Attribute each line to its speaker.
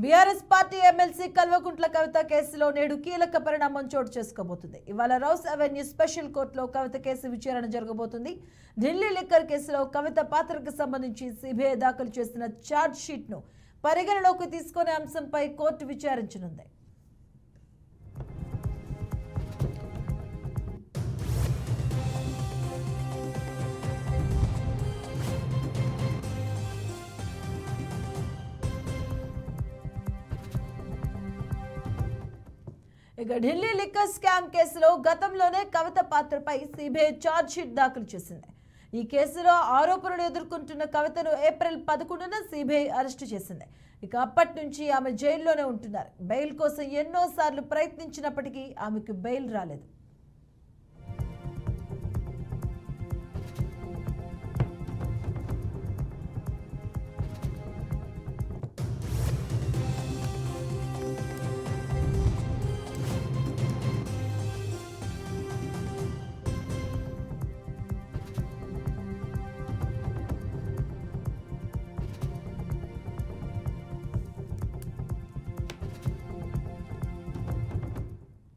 Speaker 1: BRS party MLC Kalvakuntla Kavitha కేసులో నేడు కీలక పరిణామం చోటు చేసుకోబోతుంది. ఇవాళ రౌస్ అవెన్యూ స్పెషల్ కోర్టులో కవిత కేసు విచారణ జరగబోతుంది. ఢిల్లీ లిక్కర్ కేసులో కవిత పాత్రకు సంబంధించి సిబిఐ దాఖలు చేసిన ఛార్జ్ షీట్ ను పరిగణలోకి తీసుకునే అంశంపై కోర్టు విచారించనుంది. ఇక ఢిల్లీ లిక్కర్ స్కామ్ కేసులో గతంలోనే కవిత పాత్రపై సిబిఐ ఛార్జ్ షీట్ దాఖలు చేసింది. ఈ కేసులో ఆరోపణలు ఎదుర్కొంటున్న కవితను ఏప్రిల్ 11న సిబిఐ అరెస్టు చేసింది. ఇక అప్పటి నుంచి ఆమె జైల్లోనే ఉంటున్నారు. బెయిల్ కోసం ఎన్నోసార్లు ప్రయత్నించినప్పటికీ ఆమెకు బెయిల్ రాలేదు.